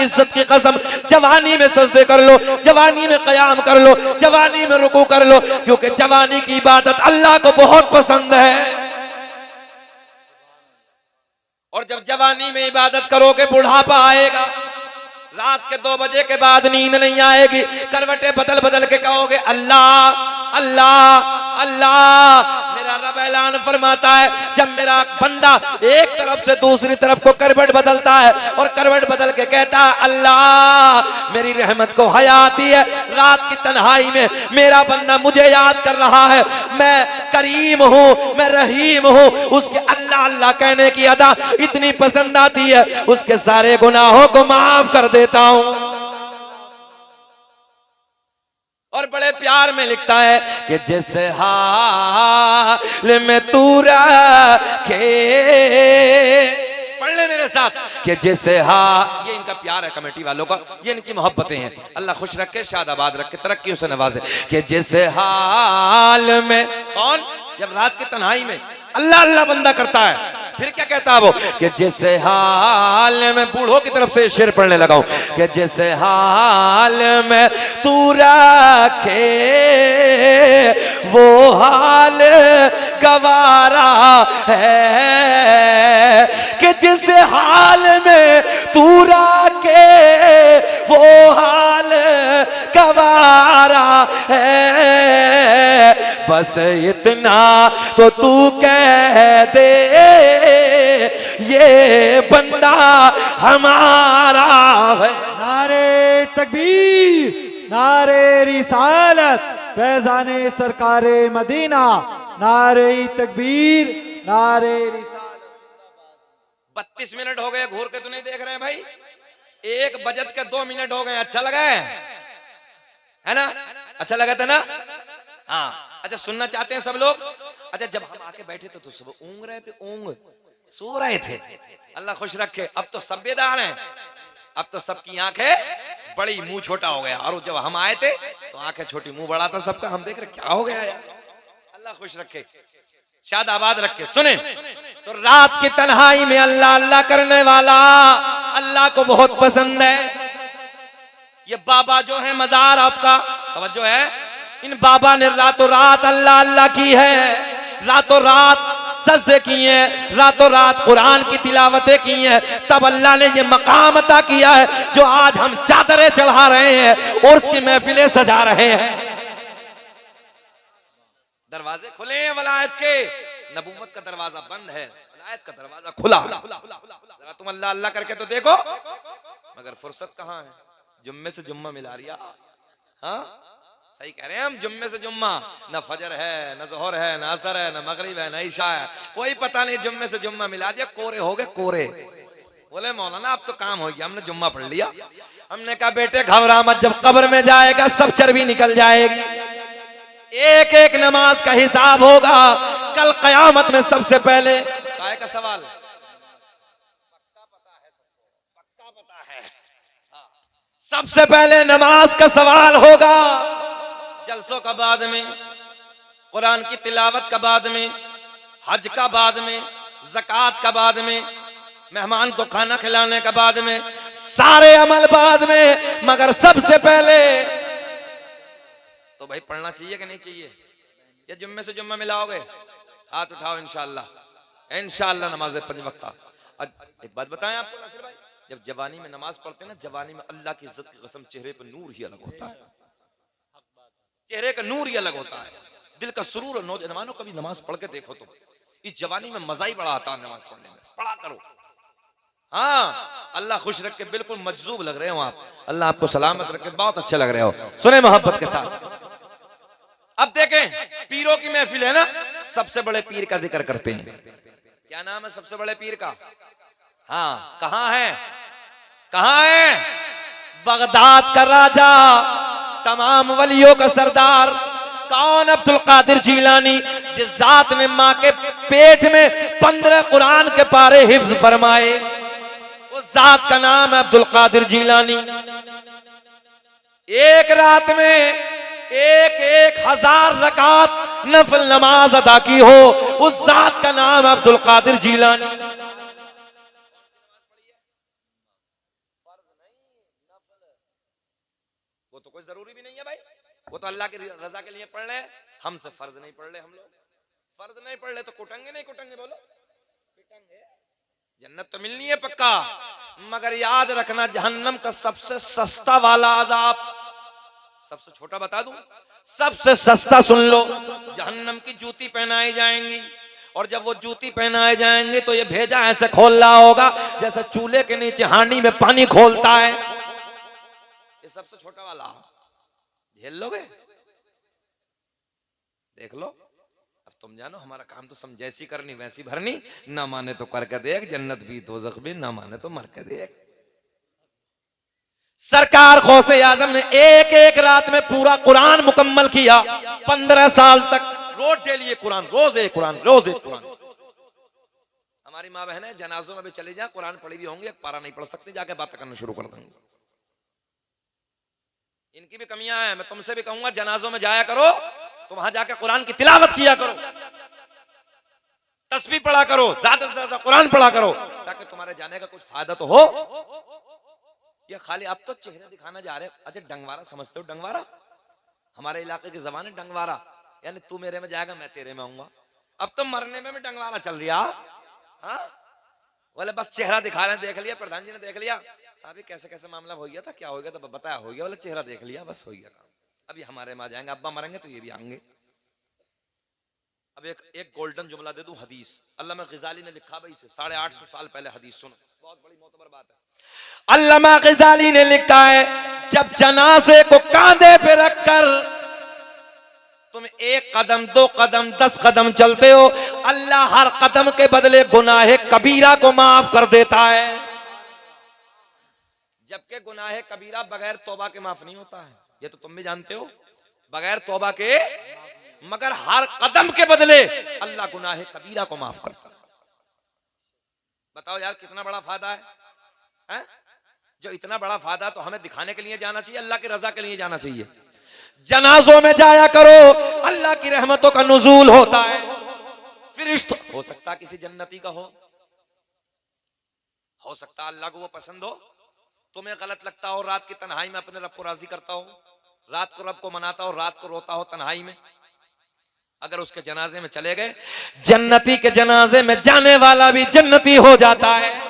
की इज्जत की कसम, जवानी में सजदे कर लो, जवानी में क़याम कर लो, जवानी में रुकू कर लो, क्योंकि जवानी की इबादत अल्लाह को बहुत पसंद है। और जब जवानी में इबादत करोगे बुढ़ापा आएगा, रात के 2 बजे के बाद नींद नहीं आएगी, करवटें बदल बदल के कहोगे अल्लाह अल्लाह अल्लाह। मेरा रब ऐलान फरमाता है, जब मेरा बंदा एक तरफ से दूसरी तरफ को करवट बदलता है और करवट बदल के कहता है अल्लाह, मेरी रहमत को हया आती है। रात की तन्हाई में मेरा बंदा मुझे याद कर रहा है, मैं करीम हूँ, मैं रहीम हूँ, उसके अल्लाह अल्लाह कहने की अदा इतनी पसंद आती है, उसके सारे गुनाहों को माफ कर देता हूँ। और बड़े प्यार में लिखता है कि जिस हाल में तू रखे, पढ़ ले मेरे साथ, कि जिस हाल, ये इनका प्यार है कमेटी वालों का, ये इनकी मोहब्बतें हैं, अल्लाह खुश रखे, शादाबाद रखे, तरक्की से नवाजे। कि जिस हाल में, कौन, जब रात की तन्हाई में अल्लाह अल्लाह बंदा करता है, फिर क्या कहता है वो, कि जिस हाल में, बूढ़ों की तरफ से शेर पढ़ने लगा हूं, कि जिस हाल में तू रखे वो हाल गवारा है, कि जिस हाल में तू रखे वो हाल गवारा है, बस इतना तो तू कह दे ये बंदा हमारा है। नारे तकबीर, नारे रिसालत, फैज़ाने सरकारे मदीना, नारे तकबीर, नारे रिसालत। 32 मिनट हो गए, घूर के तो नहीं देख रहे हैं भाई, 1 बजत के 2 मिनट हो गए। अच्छा लगा है ना, अच्छा लगा था ना, हाँ। अच्छा सुनना चाहते हैं सब लोग? अच्छा जब हम आके बैठे तो सब ऊँग रहे थे, ऊँग सो रहे थे, अल्लाह खुश रखे। अब तो सब बेदार हैं, अब तो सबकी आंखें बड़ी मुंह छोटा हो गया, और जब हम आए थे तो आंखें छोटी मुंह बड़ा था सबका। हम देख रहे क्या हो गया यार, अल्लाह खुश रखे, शाद आबाद रखे। सुने तो रात की तन्हाई में अल्लाह अल्लाह करने वाला अल्लाह को बहुत पसंद है। ये बाबा जो है मजार आपका, तवज्जो है, इन बाबा ने रातों रात अल्लाह अल्लाह की है, रातों रात सजदे किए हैं, रातों रात कुरान की तिलावतें की हैं, तब अल्लाह ने ये मकाम अता किया है जो आज हम चादरें चढ़ा रहे हैं और उसकी महफिलें सजा रहे हैं। दरवाजे खुले हैं वलायत के, नबूवत का दरवाजा बंद है, वलायत का दरवाजा खुला। जरा तुम अल्लाह अल्लाह करके तो देखो, मगर फुर्सत कहाँ है? जुम्मे से जुम्मा मिला रिया, हाँ सही कह रहे हैं हम, जुम्मे से जुम्मा, न फजर है, न ज़ोहर है, न असर है, न मगरिब है, न ईशा है, कोई पता नहीं, जुम्मे से जुम्मा मिला दिया, कोरे हो गए कोरे। बोले मौलाना अब तो काम हो गया, हमने जुम्मा पढ़ लिया। हमने कहा बेटे घबरा मत, जब कब्र में जाएगा सब चर्बी निकल जाएगी, एक एक नमाज का हिसाब होगा। कल कयामत में सबसे पहले काय का सवाल, पक्का पता है, सबसे पहले नमाज का सवाल होगा, जलसों का बाद में, कुरान की तिलावत का बाद में, हज का बाद में, ज़कात का बाद में, मेहमान को खाना खिलाने का बाद में, सारे अमल बाद में, मगर सबसे पहले तो भाई पढ़ना चाहिए कि नहीं चाहिए? या जुम्मे से जुम्मा मिलाओगे? हाथ उठाओ, इंशाअल्लाह इंशाअल्लाह नमाज 5 वक्ता। एक बात बताएं आपको नासिर भाई, जब जवानी में नमाज पढ़ते हैं ना, जवानी में अल्लाह की इज्जत की कसम चेहरे पर नूर ही अलग होता है, चेहरे का नूर ही अलग होता है, दिल का सुरूर। नौजवानों कभी नमाज पढ़ के देखो तो इस जवानी में मजा ही बड़ा आता है नमाज पढ़ने में, पढ़ा करो। हाँ अल्लाह खुश रख के, बिल्कुल मजजूब लग रहे हो आप, अल्लाह आपको सलामत रखे, बहुत अच्छे लग रहे हो। सुने मोहब्बत के साथ, अब देखें पीरों की महफिल है ना, सबसे बड़े पीर का जिक्र करते हैं। क्या नाम है सबसे बड़े पीर का? हाँ कहां है, कहां है? बगदाद का राजा, तमाम वलियों का सरदार, कौन? अब्दुल कादिर जीलानी, जिस जात ने मां के पेट में 15 कुरान के पारे हिफ्ज फरमाए, उस जात का नाम है अब्दुल कादिर जीलानी। एक रात में 1000 रकात नफल नमाज अदा की हो, उस जात का नाम है अब्दुल कादिर जीलानी। वो तो कोई जरूरी भी नहीं है भाई, वो तो अल्लाह की रजा के लिए पढ़ रहे हैं, हमसे फर्ज नहीं पढ़ रहे। हम लोग फर्ज नहीं पढ़ रहे तो कुटेंगे नहीं कुटेंगे, बोलो पिटेंगे। जन्नत तो मिलनी है पक्का, मगर याद रखना जहन्नम का सबसे सस्ता वाला अजाब, सबसे छोटा बता दूं, सबसे सस्ता सुन लो, जहन्नम की जूती पहनाई जाएंगी, और जब वो जूती पहनाए जाएंगे तो ये भेजा ऐसे खोल रहा होगा जैसे चूल्हे के नीचे हांडी में पानी खोलता है। ये सबसे छोटा वाला, झेल लोगे? देख लो, अब तुम जानो हमारा काम तो सम जैसी करनी वैसी भरनी, ना माने तो करके देख, जन्नत भी दोज़ख भी, ना माने तो मर के देख। सरकार गौसे आजम ने एक एक रात में पूरा कुरान मुकम्मल किया, 15 साल तक रोज डेली कुरान, रोज एक कुरान, रोज एक कुरान। हमारी माँ बहनें जनाजों में भी चली जाए, कुरान पढ़ी भी होंगी, एक पारा नहीं पढ़ सकती, जाके बातें करना शुरू कर देंगे। इनकी भी कमियां हैं, मैं तुमसे भी कहूंगा जनाजों में जाया करो तो वहां जाके कुरान की तिलावत किया करो, तस्बीह पढ़ा करो, ज्यादा से ज्यादा कुरान पढ़ा करो, ताकि तुम्हारे जाने का कुछ फायदा तो हो। ये खाली अब तो चेहरे दिखाना जा रहे। अच्छा डंगवारा समझते हो? डंगवारा हमारे इलाके की जबान है, डंगवारा यानी तू मेरे में जाएगा मैं तेरे में आऊंगा। अब तो मरने में भी डंगवारा चल रहा। हाँ बोले बस चेहरा दिखा रहे हैं, देख लिया प्रधान जी ने, देख लिया अभी कैसे कैसे मामला हो गया था, क्या हो गया था बताया, हो गया, बोले चेहरा देख लिया बस हो गया काम। अभी हमारे में आ जाएंगे, अब्बा मरेंगे तो ये भी आएंगे। अब एक गोल्डन जुमला दे दूं, हदीस अल्लामा ग़ज़ाली ने लिखा भाई से 850 साल पहले, हदीस सुनो, बहुत बड़ी मोतबर बात है। अल्लामा ग़ज़ाली ने लिखा है, जब जनाजे को कांधे पे रखकर तुम 1 कदम 2 कदम 10 कदम चलते हो, अल्लाह हर कदम के बदले गुनाहे कबीरा को माफ कर देता है। जबकि गुनाहे कबीरा बगैर तौबा के माफ नहीं होता है, ये तो तुम भी जानते हो, बगैर तौबा के, मगर हर कदम के बदले अल्लाह गुनाहे कबीरा को माफ करता है। बताओ यार कितना बड़ा फायदा है? जो इतना बड़ा फायदा तो हमें दिखाने के लिए जाना चाहिए, अल्लाह की रजा के लिए जाना चाहिए। जनाजों में जाया करो, अल्लाह की रहमतों का नुज़ूल होता है। फिरिश्ता हो सकता किसी जन्नती का हो सकता अल्लाह को वो पसंद हो, तुम्हें गलत लगता हो, रात की तन्हाई में अपने रब को राजी करता हो, रात को रब को मनाता हो, रात को रोता हो तन्हाई में, अगर उसके जनाजे में चले गए, जन्नती के जनाजे में जाने वाला भी जन्नती हो जाता है।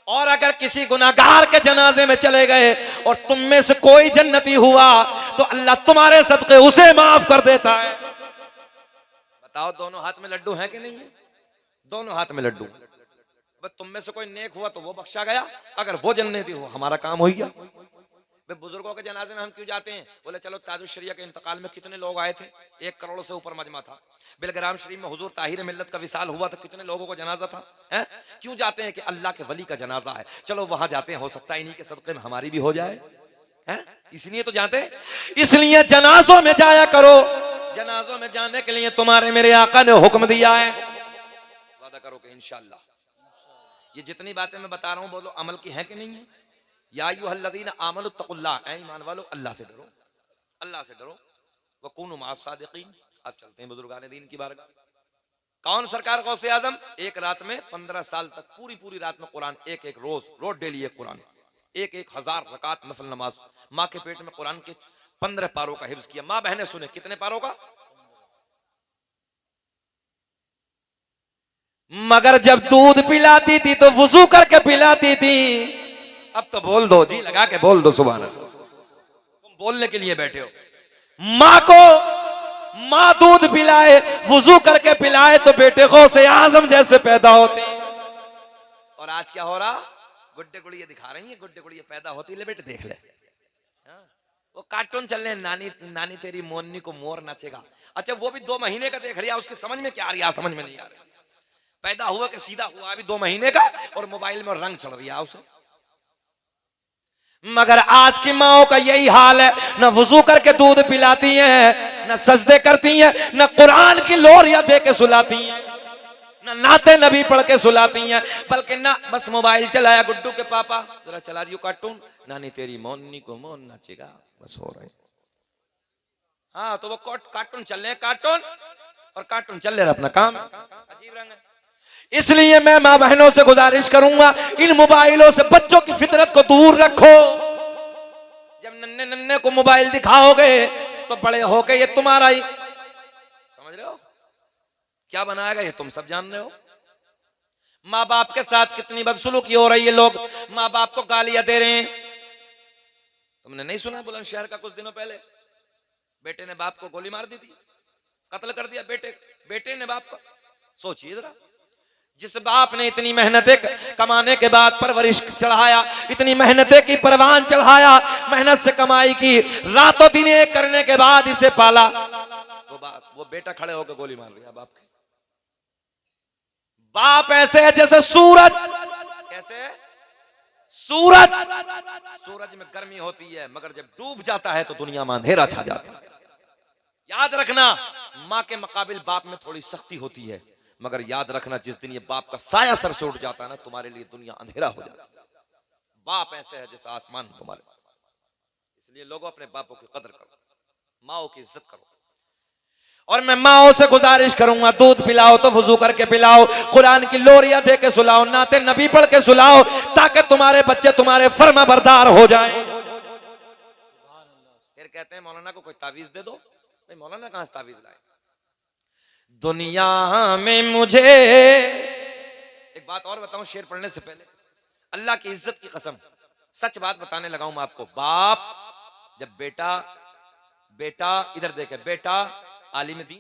और अगर किसी गुनाहगार के जनाजे में चले गए और तुम में से कोई जन्नती हुआ तो अल्लाह तुम्हारे सदके उसे माफ कर देता है। बताओ दोनों हाथ में लड्डू है कि नहीं है? दोनों हाथ में लड्डू। तुम में से कोई नेक हुआ तो वो बख्शा गया, अगर वो जन्नती हो हमारा काम हो गया। बुजुर्गों के जनाजे में हम क्यों जाते हैं? बोले चलो ताजुश शरिया के इंतकाल में कितने लोग आए थे, 1 करोड़ से ऊपर मजमा था। बिलग्राम शरीफ में हुजूर ताहिर मिल्लत का विसाल हुआ तो कितने लोगों को जनाजा था। हैं? क्यों जाते हैं? कि अल्लाह के वली का जनाजा है, चलो वहां जाते हैं, हो सकता है इन्हीं के सदके में हमारी भी हो जाए, हैं? इसलिए तो जाते हैं। इसलिए जनाजों में जाया करो, जनाजों में जाने के लिए तुम्हारे मेरे आका ने हुक्म दिया है। वादा करो कि इंशाअल्लाह ये जितनी बातें मैं बता रहा हूं, बोलो अमल की है कि नहीं है? या अय्युहल्लज़ीना आमनु तक़ुल्लाह, ऐ ईमान वालो अल्लाह से डरो, अल्लाह से डरो, वकूनु मअस सादिक़ीन। अब चलते हैं बुजुर्गान दीन की बारगाह। कौन सरकार गौसे आजम? एक रात में 15 साल तक पूरी रात में कुरान, एक रोज डेली एक कुरान, 1000 रकात नफल नमाज, माँ के पेट में कुरान के 15 पारों का हिफ्ज किया। माँ बहने सुने कितने पारों का? मगर जब दूध पिलाती थी तो वुजू करके पिलाती थी। अब तो बोल दो जी, लगा के बोल दो सुभान अल्लाह। तुम बोलने के लिए बैठे हो। माँ को माँ दूध पिलाए, वुजू करके पिलाए तो बेटे गौसे आजम जैसे पैदा होते। और आज क्या हो रहा? गुड्डे गुड़िया दिखा रही है, गुड्डे गुड़िया पैदा होती। ले बेटे देख ले, वो कार्टून चल रहे, नानी तेरी मोरनी को मोर नाचेगा। अच्छा वो भी 2 महीने का देख रही है, उसकी समझ में क्या आ रही है? समझ में नहीं आ रही। पैदा हुआ कि सीधा हुआ अभी 2 महीने का, और मोबाइल में रंग चढ़ रही है उसे। मगर आज की माओ का यही हाल है, न वुजू करके दूध पिलाती हैं, न सजदे करती हैं, न कुरान की लोरियां दे के सुलाती हैं, न नाते नबी पढ़ के सुलाती हैं, बल्कि ना बस मोबाइल चलाया, गुड्डू के पापा जरा चला दियो कार्टून, नानी तेरी मोरनी को मोर नाचेगा, बस हो रहे। हाँ तो वो कार्टून चल रहे, कार्टून और कार्टून चल रहे अपना काम। अजीब रंग है। इसलिए मैं माँ बहनों से गुजारिश करूंगा, इन मोबाइलों से बच्चों की फितरत को दूर रखो। जब मोबाइल दिखाओगे तो बड़े होके ये तुम्हारा ही, समझ रहे हो क्या बनाएगा ये तुम सब जान रहे हो। माँ बाप के साथ कितनी बदसलूकी हो रही है, लोग माँ बाप को गालियां दे रहे हैं। तुमने नहीं सुना बुलंदशहर का कुछ दिनों पहले, बेटे ने बाप को गोली मार दी थी, कत्ल कर दिया बेटे ने बाप का। सोचिए जरा, जिस बाप ने इतनी मेहनतें कमाने के बाद परवरिश चढ़ाया, इतनी मेहनतें की परवान चढ़ाया, मेहनत से कमाई की, रातों दिन एक करने के बाद इसे पाला, वो बेटा खड़े होकर गोली मार दिया बाप के। बाप ऐसे है जैसे सूरज, कैसे है? सूरज में गर्मी होती है मगर जब डूब जाता है तो दुनिया में अंधेरा छा जाता है। याद रखना, माँ के मुकाबिल बाप में थोड़ी सख्ती होती है, मगर याद रखना जिस दिन ये बाप का साया सर से उठ जाता है ना, तुम्हारे लिए दुनिया अंधेरा हो जाती है। बाप ऐसे है जैसा आसमान तुम्हारे। इसलिए लोगों अपने बापों की कदर करो, माओ की इज्जत करो। और मैं माओ से गुजारिश करूंगा, दूध पिलाओ तो वुजू करके पिलाओ, कुरान की लोरियां दे के सुलाओ, नाते नबी पढ़ के सुलाओ, ताकि तुम्हारे बच्चे तुम्हारे फर्मा बरदार हो जाएं। फिर कहते हैं मौलाना को कोई तावीज दे दो। भाई मौलाना कहां से तावीज लाए? दुनिया में मुझे एक बात और बताऊं शेर पढ़ने से पहले, अल्लाह की इज्जत की कसम सच बात बताने लगा हूं मैं आपको। बाप जब बेटा इधर देखे, बेटा आलिम दीन